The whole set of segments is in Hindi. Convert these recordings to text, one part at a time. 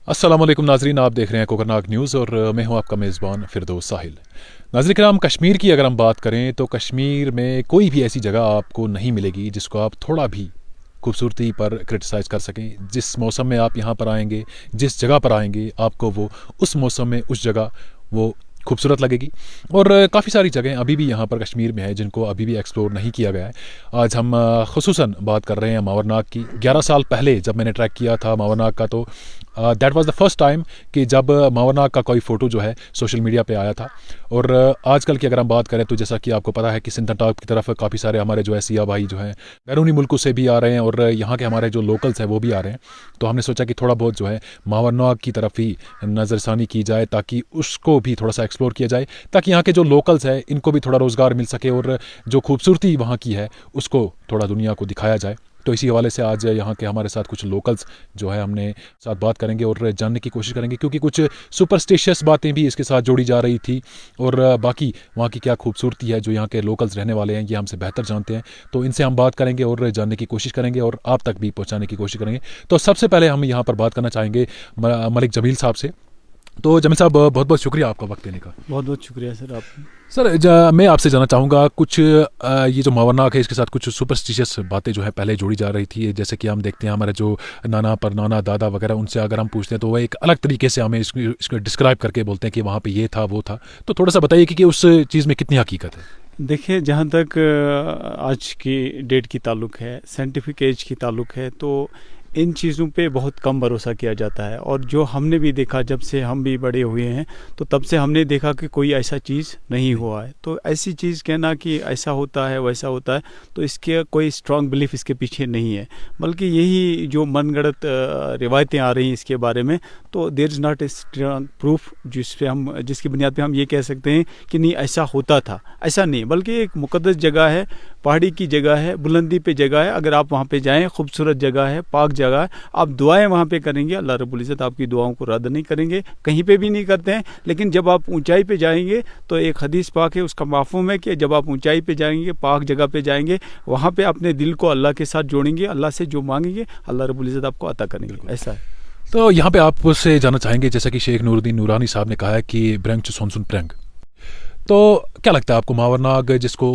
अस्सलाम वालेकुम नाजरीन, आप देख रहे हैं कोकरनाग न्यूज़ और मैं हूं आपका मेज़बान फिरदौस साहिल। नाज़रीन कराम, कश्मीर की अगर हम बात करें तो कश्मीर में कोई भी ऐसी जगह आपको नहीं मिलेगी जिसको आप थोड़ा भी खूबसूरती पर क्रिटिसाइज़ कर सकें। जिस मौसम में आप यहाँ पर आएंगे, जिस जगह पर आएंगे, आपको वो उस मौसम में उस जगह वो खूबसूरत लगेगी। और काफ़ी सारी जगह अभी भी यहाँ पर कश्मीर में है जिनको अभी भी एक्सप्लोर नहीं किया गया है। आज हम खुसूसन बात कर रहे हैं मावरनाग की। 11 साल पहले जब मैंने ट्रैक किया था मावरनाग का, तो that was the first time कि जब मावरनाग का कोई फ़ोटो जो है सोशल मीडिया पे आया था। और आजकल की अगर हम बात करें तो जैसा कि आपको पता है कि सिंथनटॉप की तरफ काफ़ी सारे हमारे जो है सिया भाई जो हैं बैरूनी मुल्कों से भी आ रहे हैं और यहाँ के हमारे जो लोकल्स हैं वो भी आ रहे हैं। तो हमने सोचा कि थोड़ा बहुत जो है मावरनाग की तरफ ही नज़रसानी की जाए ताकि उसको भी थोड़ा सा एक्सप्लोर किया जाए, ताकि यहाँ के जो लोकल्स हैं इनको भी थोड़ा रोज़गार मिल सके और जो खूबसूरती वहाँ की है उसको थोड़ा दुनिया को दिखाया जाए। तो इसी हवाले से आज यहाँ के हमारे साथ कुछ लोकल्स जो है हमने साथ बात करेंगे और जानने की कोशिश करेंगे, क्योंकि कुछ सुपरस्टिशियस बातें भी इसके साथ जोड़ी जा रही थी और बाकी वहाँ की क्या खूबसूरती है जो यहाँ के लोकल्स रहने वाले हैं ये हमसे बेहतर जानते हैं। तो इनसे हम बात करेंगे और जानने की कोशिश करेंगे और आप तक भी पहुँचाने की कोशिश करेंगे। तो सबसे पहले हम यहाँ पर बात करना चाहेंगे मलिक जमील साहब से। तो जमील साहब, बहुत बहुत शुक्रिया आपका वक्त देने का। बहुत बहुत शुक्रिया सर आप। सर, मैं आपसे जानना चाहूँगा कुछ ये जो मावरनाग है इसके साथ कुछ सुपरस्टिशियस बातें जो है पहले जोड़ी जा रही थी। जैसे कि हम देखते हैं हमारे जो नाना परनाना दादा वगैरह उनसे अगर हम पूछते हैं तो वह एक अलग तरीके से हमें इसको डिस्क्राइब करके बोलते हैं कि वहाँ पे ये था वो था। तो थोड़ा सा बताइए कि उस चीज़ में कितनी हकीकत है। देखिए, जहाँ तक आज की डेट की ताल्लुक़ है, साइंटिफिक एज की ताल्लुक़ है, तो इन चीज़ों पे बहुत कम भरोसा किया जाता है। और जो हमने भी देखा, जब से हम भी बड़े हुए हैं तो तब से हमने देखा कि कोई ऐसा चीज़ नहीं हुआ है। तो ऐसी चीज़ कहना कि ऐसा होता है वैसा होता है, तो इसके कोई स्ट्रॉन्ग बिलीफ इसके पीछे नहीं है, बल्कि यही जो मनगढ़ंत रिवायतें आ रही हैं इसके बारे में। तो there is not a strong proof जिसकी बुनियाद पे हम ये कह सकते हैं कि नहीं ऐसा होता था। ऐसा नहीं, बल्कि एक मुक़द्दस जगह है, पहाड़ी की जगह है, बुलंदी पे जगह है। अगर आप वहाँ पे जाएँ, खूबसूरत जगह है, पाक जगह है, आप दुआएं वहाँ पे करेंगे, अल्लाह रब्बुल इज़्ज़त आपकी दुआओं को रद्द नहीं करेंगे, कहीं पे भी नहीं करते हैं। लेकिन जब आप ऊंचाई पे जाएंगे तो एक हदीस पाक है, उसका मफ़हूम है कि जब आप ऊंचाई पे जाएंगे, पाक जगह पे जाएंगे, वहाँ पे अपने दिल को अल्लाह के साथ जोड़ेंगे, अल्लाह से जो मांगेंगे अल्लाह रब्बुल इज़्ज़त आपको अता करेंगे। ऐसा है। तो यहाँ पे आपसे जानना चाहेंगे, जैसा कि शेख नूरुद्दीन नूरानी साहब ने कहा है कि ब्रंग चु सोनसुन प्रंग, तो क्या लगता है आपको मावरनाग जिसको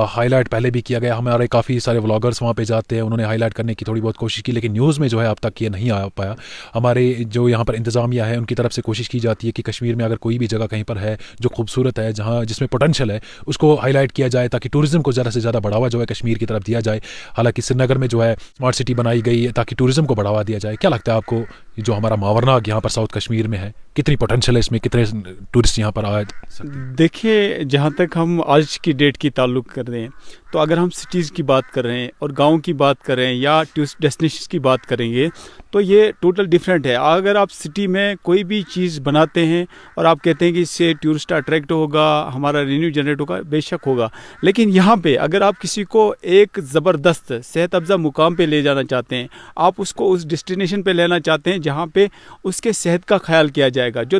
हाईलाइट पहले भी किया गया, हमारे काफ़ी सारे व्लॉगर्स वहाँ पे जाते हैं, उन्होंने हाईलाइट करने की थोड़ी बहुत कोशिश की, लेकिन न्यूज़ में जो है अब तक ये नहीं आ पाया। हमारे जो यहाँ पर इंतज़ामिया है उनकी तरफ से कोशिश की जाती है कि कश्मीर में अगर कोई भी जगह कहीं पर है जो खूबसूरत है, जहाँ जिसमें पोटेंशियल है, उसको हाईलाइट किया जाए ताकि टूरिज़्म को ज़्यादा से ज़्यादा बढ़ावा जो है कश्मीर की तरफ दिया जाए। हालाँकि श्रीनगर में जो है स्मार्ट सिटी बनाई गई है ताकि टूरिज़्म को बढ़ावा दिया जाए। क्या लगता है आपको जो हमारा मावरनाग यहाँ पर साउथ कश्मीर में है, कितनी पोटेंशियल है इसमें, कितने टूरिस्ट यहाँ पर आ सकते हैं? देखिए, जहाँ तक हम आज की डेट की ताल्लुक़ कर रहे हैं, तो अगर हम सिटीज़ की बात कर रहे हैं और गाँव की बात कर रहे हैं या टूरिस्ट डेस्टिनेशन की बात करेंगे, तो ये टोटल डिफरेंट है। अगर आप सिटी में कोई भी चीज़ बनाते हैं और आप कहते हैं कि इससे टूरिस्ट अट्रैक्ट होगा, हमारा रेवेन्यू जनरेट होगा, बेशक होगा। लेकिन यहाँ पे अगर आप किसी को एक ज़बरदस्त सेहत अफ़ज़ा मुकाम पे ले जाना चाहते हैं, आप उसको उस डेस्टिनेशन पे लेना चाहते हैं जहाँ पे उसके सेहत का ख्याल किया जाएगा, जो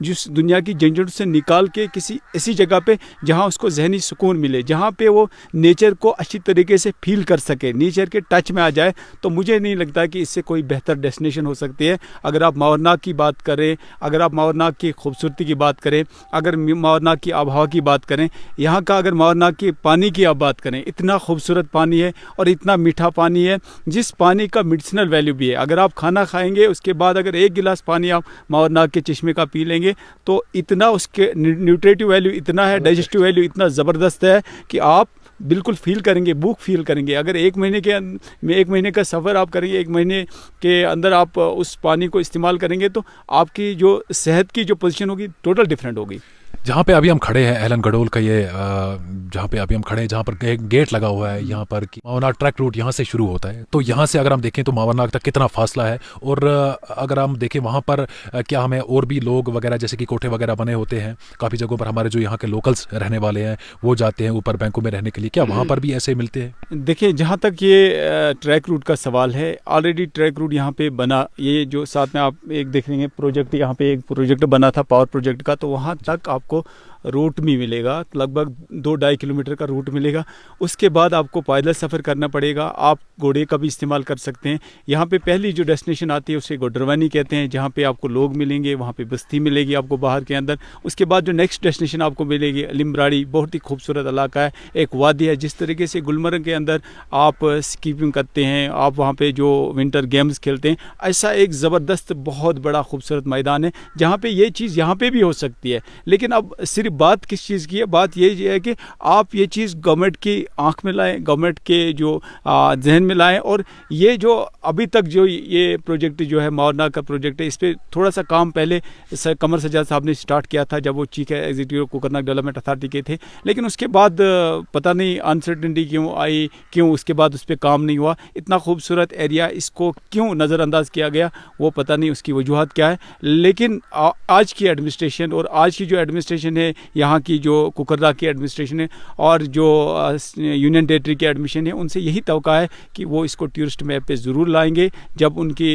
जिस दुनिया की झंझट से निकाल के किसी ऐसी जगह पे जहाँ उसको जहनी सुकून मिले, जहाँ पे वो नेचर को अच्छी तरीके से फील कर सके, नेचर के टच में आ जाए, तो मुझे नहीं लगता कि इससे कोई बेहतर डेस्टिनेशन हो सकती है। अगर आप मावरनाग की बात करें, अगर आप मावरनाग की खूबसूरती की बात करें, अगर मावरनाग की आबहवा की बात करें, यहाँ का अगर मावरनाग के पानी की आप बात करें, इतना खूबसूरत पानी है और इतना मीठा पानी है, जिस पानी का मेडिसिनल वैल्यू भी है। अगर आप खाना खाएंगे उसके बाद अगर एक गिलास पानी आप मावरनाग के चश्मे का पी लेंगे तो इतना उसके न्यूट्रिटिव वैल्यू इतना है, डाइजेस्टिव वैल्यू इतना ज़बरदस्त है कि आप बिल्कुल फील करेंगे, भूख फील करेंगे। अगर एक महीने का सफ़र आप करेंगे, एक महीने के अंदर आप उस पानी को इस्तेमाल करेंगे तो आपकी जो सेहत की जो पोजीशन होगी टोटल डिफरेंट होगी। जहाँ पे अभी हम खड़े हैं एलन गडोल का ये जहाँ पे अभी हम खड़े हैं, जहाँ पर गेट लगा हुआ है यहाँ पर कि मावरनाग ट्रैक रूट यहाँ से शुरू होता है। तो यहाँ से अगर हम देखें तो मावरनाग तक कितना फासला है, और अगर हम देखें वहाँ पर क्या हमें और भी लोग वगैरह जैसे कि कोठे वगैरह बने होते हैं काफ़ी जगहों पर, हमारे जो यहाँ के लोकल्स रहने वाले हैं वो जाते हैं ऊपर बैंकों में रहने के लिए, क्या वहाँ पर भी ऐसे मिलते हैं? देखिए, जहाँ तक ये ट्रैक रूट का सवाल है, ऑलरेडी ट्रैक रूट यहाँ पे बना, ये जो साथ में आप एक देख रहे हैं प्रोजेक्ट, यहाँ पे एक प्रोजेक्ट बना था पावर प्रोजेक्ट का, तो वहाँ तक आपको रूट भी मिलेगा, लगभग 2-2.5 किलोमीटर का रूट मिलेगा। उसके बाद आपको पैदल सफ़र करना पड़ेगा, आप घोड़े का भी इस्तेमाल कर सकते हैं। यहाँ पे पहली जो डेस्टिनेशन आती है उसे गोडरवानी कहते हैं, जहाँ पे आपको लोग मिलेंगे, वहाँ पे बस्ती मिलेगी आपको बाहर के अंदर। उसके बाद जो नेक्स्ट डेस्टिनेशन आपको मिलेगी लिम्बराड़ी, बहुत ही खूबसूरत इलाका है, एक वादी है। जिस तरीके से गुलमर्ग के अंदर आप स्कीपिंग करते हैं, आप वहाँ पे जो विंटर गेम्स खेलते हैं, ऐसा एक ज़बरदस्त बहुत बड़ा खूबसूरत मैदान है जहाँ पे ये चीज़ यहाँ पे भी हो सकती है। लेकिन अब सिर्फ बात किस चीज़ की है, बात ये है कि आप ये चीज़ गवर्नमेंट की आंख में लाएं, गवर्नमेंट के जो जहन में लाएं। और ये जो अभी तक जो ये प्रोजेक्ट जो है मावरनाग का प्रोजेक्ट है, इस पर थोड़ा सा काम पहले कमर सज्जाद साहब ने स्टार्ट किया था जब वो chief executive Kokernag development authority के थे। लेकिन उसके बाद पता नहीं अनसर्टेनिटी क्यों आई, क्यों उसके बाद उस पर काम नहीं हुआ। इतना खूबसूरत एरिया, इसको क्यों नज़रअंदाज किया गया वो पता नहीं, उसकी वजूहत क्या है। लेकिन आज की एडमिनिस्ट्रेशन और आज की जो एडमिनिस्ट्रेशन है, यहाँ की जो कोकरनाग की एडमिनिस्ट्रेशन है और जो यूनियन टेरेटरी की एडमिशन है, उनसे यही तवक्का है कि वो इसको टूरिस्ट मैप पे ज़रूर लाएंगे। जब उनकी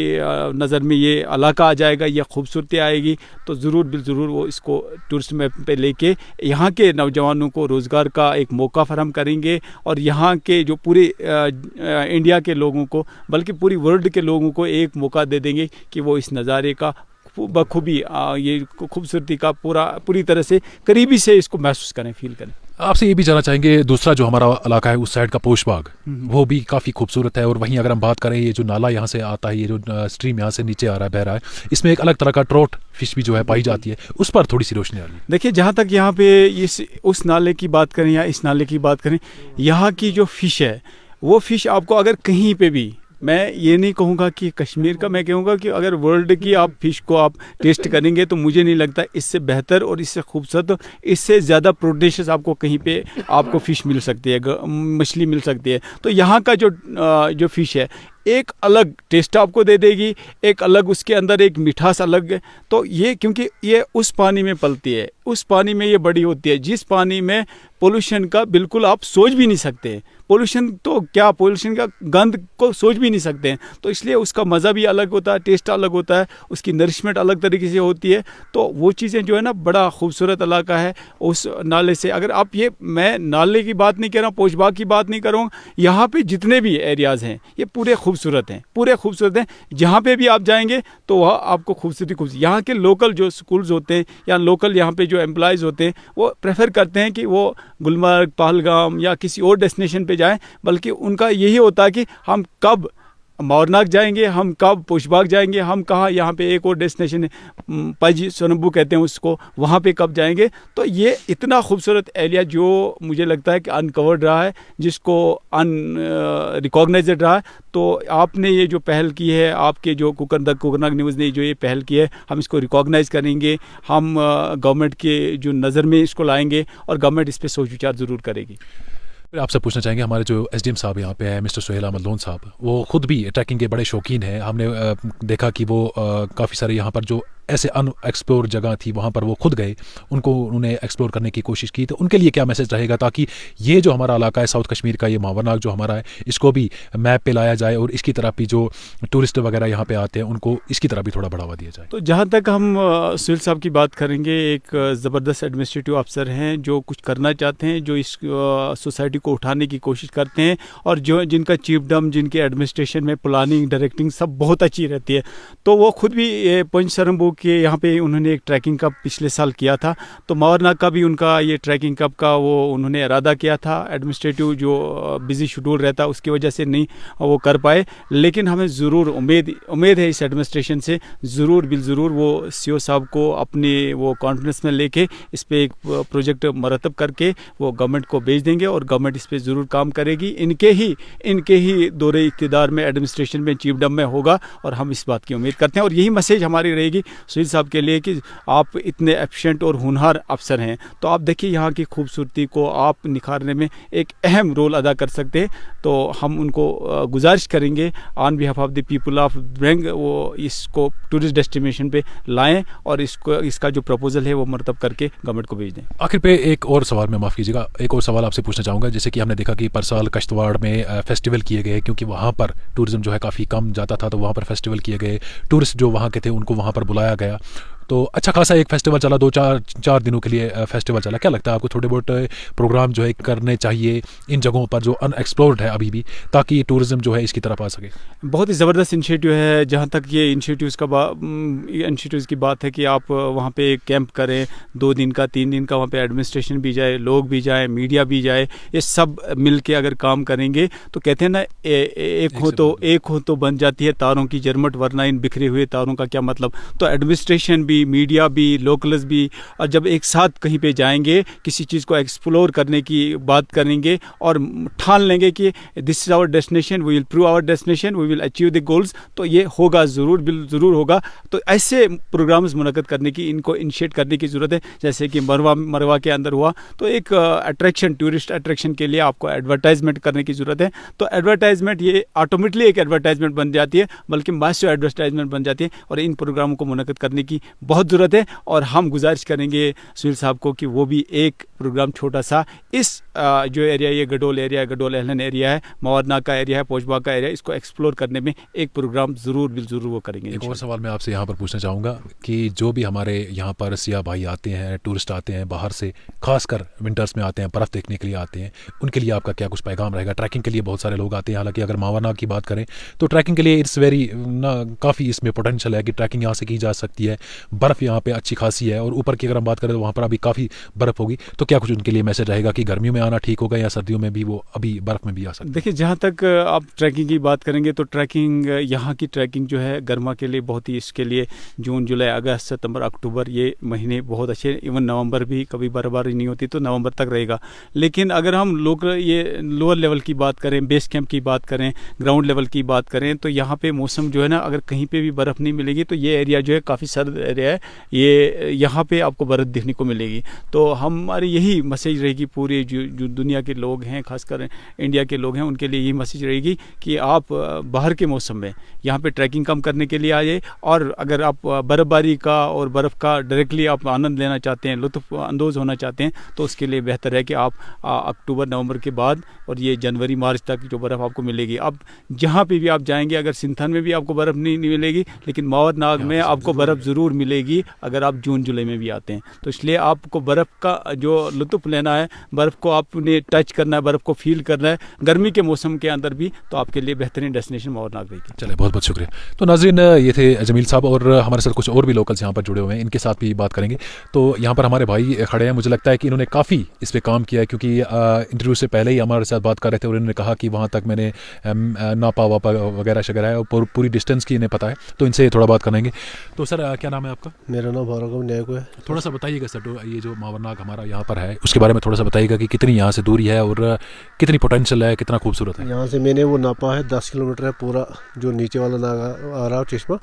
नज़र में ये इलाका आ जाएगा, ये खूबसूरती आएगी, तो ज़रूर वो इसको टूरिस्ट मैप पे लेके यहाँ के नौजवानों को रोज़गार का एक मौका फराहम करेंगे। और यहाँ के जो पूरे इंडिया के लोगों को, बल्कि पूरी वर्ल्ड के लोगों को एक मौका दे देंगे कि वो इस नज़ारे का बखूबी ये खूबसूरती का पूरी तरह से करीबी से इसको महसूस करें, फील करें। आपसे ये भी जानना चाहेंगे, दूसरा जो हमारा इलाका है उस साइड का पोश बाग, वो भी काफ़ी खूबसूरत है। और वहीं अगर हम बात करें, ये जो नाला यहाँ से आता है, ये जो स्ट्रीम यहाँ से नीचे आ रहा है, बह रहा है, इसमें एक अलग तरह का ट्रोट फिश भी जो है पाई जाती है, उस पर थोड़ी सी रोशनी आ रही है। देखिए, जहाँ तक यहाँ पे उस नाले की बात करें या इस नाले की बात करें, यहाँ की जो फ़िश है, वो फ़िश आपको अगर कहीं पे भी, मैं ये नहीं कहूँगा कि कश्मीर का, मैं कहूँगा कि अगर वर्ल्ड की आप फ़िश को आप टेस्ट करेंगे तो मुझे नहीं लगता इससे बेहतर और इससे खूबसूरत, इससे ज़्यादा प्रोडीशियस आपको कहीं पे आपको फ़िश मिल सकती है, मछली मिल सकती है। तो यहाँ का जो फ़िश है एक अलग टेस्ट आपको दे देगी, एक अलग उसके अंदर एक मिठास अलग है। तो ये क्योंकि ये उस पानी में पलती है, उस पानी में ये बड़ी होती है, जिस पानी में पोल्यूशन का बिल्कुल आप सोच भी नहीं सकते। पोल्यूशन तो क्या, पोल्यूशन का गंध को सोच भी नहीं सकते हैं। तो इसलिए उसका मज़ा भी अलग होता है, टेस्ट अलग होता है, उसकी नरिशमेंट अलग तरीके से होती है। तो वो चीज़ें जो है ना, बड़ा खूबसूरत इलाका है उस नाले से। अगर आप मैं नाले की बात नहीं कर रहा हूँ, पोशबाग की बात नहीं करूँ, यहाँ पे जितने भी एरियाज़ हैं ये पूरे खूबसूरत हैं। जहाँ पे भी आप जाएंगे तो वह आपको खूबसूरती यहाँ के लोकल जो स्कूल्स होते हैं या लोकल यहाँ पे जो एम्प्लॉयज़ होते हैं, वो प्रेफर करते हैं कि वो गुलमर्ग, पहलगाम या किसी और डेस्टिनेशन पे जाएं। बल्कि उनका यही होता है कि हम कब मावरनाग जाएंगे, हम कब पोशबाग जाएंगे, हम कहाँ, यहाँ पे एक और डेस्टिनेशन है पाजी सोनम्बू कहते हैं उसको, वहाँ पे कब जाएंगे। तो ये इतना खूबसूरत एरिया जो मुझे लगता है कि अनकवर्ड रहा है, जिसको रिकॉग्नाइज्ड रहा है। तो आपने ये जो पहल की है, आपके जो कोकरनाग न्यूज़ ने जो ये पहल की है, हम इसको रिकॉग्नाइज़ करेंगे, हम गवर्नमेंट के जो नज़र में इसको लाएंगे और गवर्नमेंट इस पर सोच विचार ज़रूर करेगी। फिर आपसे पूछना चाहेंगे, हमारे जो एसडीएम साहब यहाँ पे हैं, मिस्टर सुहेल अहमद लोन साहब, वो खुद भी ट्रैकिंग के बड़े शौकीन हैं। हमने देखा कि वो काफ़ी सारे यहाँ पर जो ऐसे अनएक्सप्लोर जगह थी वहाँ पर वो खुद गए, उन्होंने एक्सप्लोर करने की कोशिश की। तो उनके लिए क्या मैसेज रहेगा, ताकि ये जो हमारा इलाका है साउथ कश्मीर का, ये मावरनाग जो हमारा है, इसको भी मैप पे लाया जाए और इसकी तरफ भी जो टूरिस्ट वगैरह यहाँ पे आते हैं उनको इसकी तरफ भी थोड़ा बढ़ावा दिया जाए। तो जहाँ तक हम सुहेल साहब की बात करेंगे, एक ज़बरदस्त एडमिनिस्ट्रेटिव अफसर हैं जो कुछ करना चाहते हैं, जो इस सोसाइटी को उठाने की कोशिश करते हैं, और जो जिनका चीफडम, जिनके एडमिनिस्ट्रेशन में प्लानिंग, डायरेक्टिंग सब बहुत अच्छी रहती है। तो वो खुद भी पंच सरम्बू के यहाँ पे उन्होंने एक ट्रैकिंग कप पिछले साल किया था। तो मावरनाग का भी उनका ये ट्रैकिंग कप का वो उन्होंने इरादा किया था। एडमिनिस्ट्रेटिव जो बिजी शेड्यूल रहता उसकी वजह से नहीं वो कर पाए, लेकिन हमें ज़रूर उम्मीद है इस एडमिनिस्ट्रेशन से ज़रूर वो सीओ साहब को अपने वो कॉन्फिडेंस में लेके इस पर एक प्रोजेक्ट मरतब करके वो गवर्नमेंट को भेज देंगे और गवर्नमेंट इस पर ज़रूर काम करेगी। इनके ही दौरे इक़्तिदार में, एडमिनिस्ट्रेशन में, चीफडम में होगा और हम इस बात की उम्मीद करते हैं। और यही मैसेज हमारी रहेगी सुहेल साहब के लिए कि आप इतने एफिशिएंट और होनहार अफसर हैं, तो आप देखिए यहाँ की खूबसूरती को आप निखारने में एक अहम रोल अदा कर सकते हैं। तो हम उनको गुजारिश करेंगे on behalf of the people of ब्रैंग, वो इसको टूरिस्ट डेस्टिनेशन पे लाएं और इसका जो प्रपोजल है वो मरतब करके गवर्नमेंट को भेज दें। आखिर पे एक और सवाल में, माफ़ कीजिएगा, एक और सवाल आपसे पूछना चाहूँगा। जैसे कि हमने देखा कि परसाल किश्तवाड़ में फेस्टिवल किए गए, क्योंकि वहाँ पर टूरिज़्म जो है काफ़ी कम जाता था, तो वहाँ पर फेस्टिवल किए गए, टूरिस्ट जो वहाँ के थे उनको वहाँ पर बुलाया गया। तो अच्छा खासा एक फेस्टिवल चला, 2-4 दिनों के लिए फेस्टिवल चला। क्या लगता है आपको, थोड़े बहुत प्रोग्राम जो है करने चाहिए इन जगहों पर जो अनएक्सप्लोर्ड है अभी भी, ताकि टूरिज्म जो है इसकी तरफ आ सके? बहुत ही ज़बरदस्त इनिशिएटिव है। जहाँ तक ये इनिशिएटिव्स की बात है कि आप वहाँ पे कैंप करें, 2 दिन का 3 दिन का, वहाँ पे एडमिनिस्ट्रेशन भी जाए, लोग भी जाए, मीडिया भी जाए, ये सब मिल के अगर काम करेंगे तो कहते हैं ना, एक हो तो बन जाती है तारों की जरमट, वरना इन बिखरे हुए तारों का क्या मतलब। तो एडमिनिस्ट्रेशन भी, मीडिया भी, लोकल्स भी, और जब एक साथ कहीं पे जाएंगे, किसी चीज़ को एक्सप्लोर करने की बात करेंगे और ठान लेंगे कि this is our destination, we will prove our destination, we will achieve the goals, तो ये होगा, ज़रूर होगा। तो ऐसे प्रोग्राम्स मुनक़्क़द करने की, इनको इनिशिएट करने की ज़रूरत है। जैसे कि मरवा के अंदर हुआ, तो एक अट्रैक्शन, टूरिस्ट अट्रैक्शन के लिए आपको एडवर्टाइजमेंट करने की ज़रूरत है। तो एडवर्टाइजमेंट ये ऑटोमेटिकली एक एडवर्टाइजमेंट बन जाती है, बल्कि मासिव एडवर्टाइजमेंट बन जाती है, और इन प्रोग्रामों को मुनक़्क़द करने की बहुत ज़रूरत है। और हम गुजारिश करेंगे सुनील साहब को कि वो भी एक प्रोग्राम छोटा सा इस जो एरिया, ये गडोल एरिया है, गडोल एहलन एरिया है, मावरनाग का एरिया है, पोशबाग का एरिया, इसको एक्सप्लोर करने में एक प्रोग्राम ज़रूर वो करेंगे। एक और सवाल मैं आपसे यहाँ पर पूछना चाहूँगा कि जो भी हमारे यहाँ पर सियाह भाई आते हैं, टूरिस्ट आते हैं बाहर से, खासकर विंटर्स में आते हैं, बर्फ़ देखने के लिए आते हैं, उनके लिए आपका क्या कुछ पैगाम रहेगा? ट्रैकिंग के लिए बहुत सारे लोग आते हैं, हालांकि अगर मावरनाग की बात करें तो ट्रैकिंग के लिए इट्स वेरी काफ़ी इसमें पोटेंशियल है कि ट्रैकिंग यहाँ से की जा सकती है, बर्फ़ यहाँ पे अच्छी खासी है, और ऊपर की अगर हम बात करें तो वहाँ पर अभी काफ़ी बर्फ़ होगी। तो क्या कुछ उनके लिए मैसेज रहेगा कि गर्मियों में आना ठीक होगा या सर्दियों में भी वो अभी बर्फ़ में भी आ सकते हैं? देखिए, जहाँ तक आप ट्रैकिंग की बात करेंगे तो ट्रैकिंग, यहाँ की ट्रैकिंग जो है गर्मा के लिए बहुत ही, इसके लिए जून, जुलाई, अगस्त, सितंबर, अक्टूबर ये महीने बहुत अच्छे, इवन नवंबर भी, कभी बर्फबारी नहीं होती तो नवंबर तक रहेगा। लेकिन अगर हम ये लोअर लेवल की बात करें, बेस कैंप की बात करें, ग्राउंड लेवल की बात करें, तो यहाँ पे मौसम जो है ना, अगर कहीं पे भी बर्फ़ नहीं मिलेगी तो ये एरिया जो है काफ़ी सर्द एरिया है, ये यहाँ पे आपको बर्फ़ देखने को मिलेगी। तो हमारी यही मैसेज रहेगी, पूरे जो दुनिया के लोग हैं, खासकर इंडिया के लोग हैं, उनके लिए यही मैसेज रहेगी कि आप बाहर के मौसम में यहाँ पे ट्रैकिंग कम करने के लिए आइए, और अगर आप बर्फ़बारी का और बर्फ़ का डायरेक्टली आप आनंद लेना चाहते हैं, लुत्फ़ अंदोज़ होना चाहते हैं, तो उसके लिए बेहतर है कि आप अक्टूबर नवंबर के बाद और ये जनवरी मार्च तक जो बर्फ़ आपको मिलेगी, अब जहाँ पे भी आप जाएंगे, अगर सिंथन में भी आपको बर्फ़ नहीं मिलेगी, लेकिन मावरनाग में आपको बर्फ़ ज़रूर मिलेगी अगर आप जून जुलाई में भी आते हैं। तो इसलिए आपको बर्फ़ का जो लुत्फ़ लेना है, बर्फ़ को आपने टच करना है, बर्फ़ को फील करना है गर्मी के मौसम के अंदर भी, तो आपके लिए बेहतरीन डेस्टिनेशन मावरनाग रहेगी। चलिए, बहुत बहुत शुक्रिया। तो नाज़रीन, ये थे जमील साहब, और हमारे साथ कुछ और भी लोकल्स यहाँ पर जुड़े हुए हैं, इनके साथ भी बात करेंगे। तो यहाँ पर हमारे भाई खड़े हैं, मुझे लगता है कि इन्होंने काफ़ी इस पर काम किया है, क्योंकि इंटरव्यू से पहले ही हमारे साथ बात कर रहे थे और इन्होंने कहा कि वहाँ तक मैंने नापा वापा वगैरह शगैरह है, और पूरी डिस्टेंस की इन्हें पता है। तो इनसे थोड़ा बात करेंगे। तो सर, क्या नाम है आपका? मेरा नाम भार्गव न्यायक है। थोड़ा सा बताइएगा सर, तो ये जो मावरनाग हमारा यहाँ पर है उसके बारे में थोड़ा सा बताइएगा कि कितनी यहाँ से दूरी है और कितनी पोटेंशियल है, कितना खूबसूरत है। यहाँ से मैंने वो नापा है, 10 किलोमीटर है पूरा, जो नीचे वाला नाग आ रहा है चश्मा,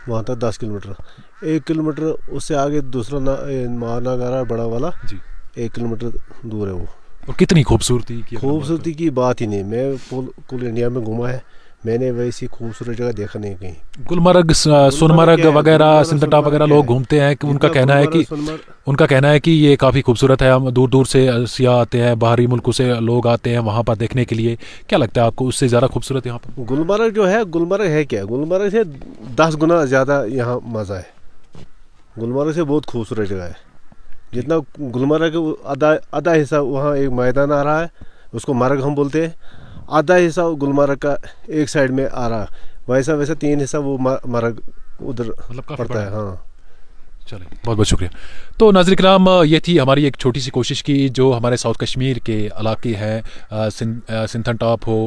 वहाँ तक 10 किलोमीटर। 1 किलोमीटर उससे आगे दूसरा मावरनाग आ रहा है, बड़ा वाला जी, 1 किलोमीटर दूर है वो। और कितनी खूबसूरती की बात ही नहीं। मैं कुल इंडिया में घूमा है, मैंने वैसी खूबसूरत जगह देखा नहीं कहीं। गुलमर्ग, सोनमर्ग वगैरह, सिंथन टॉप वगैरह लोग घूमते हैं कि उनका कहना है कि ये काफ़ी खूबसूरत है, हम दूर दूर से सियाह आते हैं, बाहरी मुल्कों से लोग आते हैं वहाँ पर देखने के लिए। क्या लगता है आपको, उससे ज़्यादा खूबसूरत यहाँ पर? गुलमर्ग जो है, गुलमर्ग है क्या, गुलमर्ग से 10 गुना ज़्यादा यहाँ मज़ा है। गुलमर्ग से बहुत खूबसूरत जगह है। जितना गुलमर्ग आधा हिस्सा वहाँ एक मैदान आ रहा है, उसको मर्ग हम बोलते हैं, आधा हिस्सा गुलमर्ग का एक साइड में आ रहा, वैसा 3 हिस्सा वो मर्ग उधर पड़ता है। हाँ, चलिए, बहुत बहुत शुक्रिया। तो नाज़रीन किराम, ये थी हमारी एक छोटी सी कोशिश की जो हमारे साउथ कश्मीर के इलाके हैं, सिंथन टॉप हो,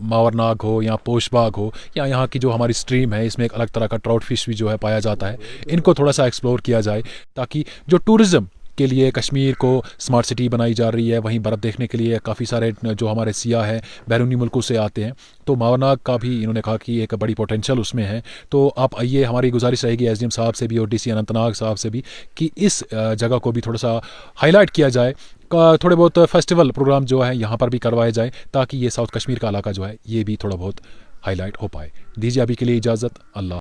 मावरनाग हो या पोशबाग हो, या यहाँ की जो हमारी स्ट्रीम है, इसमें एक अलग तरह का ट्राउट फिश भी जो है पाया जाता है, इनको थोड़ा सा एक्सप्लोर किया जाए, ताकि जो टूरिज़्म के लिए कश्मीर को स्मार्ट सिटी बनाई जा रही है, वहीं बर्फ़ देखने के लिए काफ़ी सारे जो हमारे सियाह हैं बैरूनी मुल्कों से आते हैं। तो मावरनाग का भी इन्होंने कहा कि एक बड़ी पोटेंशियल उसमें है। तो आप आइए, हमारी गुजारिश रहेगी एसडीएम साहब से भी और डीसी अनंतनाग साहब से भी कि इस जगह को भी थोड़ा सा हाईलाइट किया जाए, थोड़े बहुत फेस्टिवल प्रोग्राम जो है यहाँ पर भी करवाए जाए, ताकि ये साउथ कश्मीर का इलाका जो है ये भी थोड़ा बहुत हाईलाइट हो पाए। दीजिए अभी के लिए इजाज़त। अल्लाह।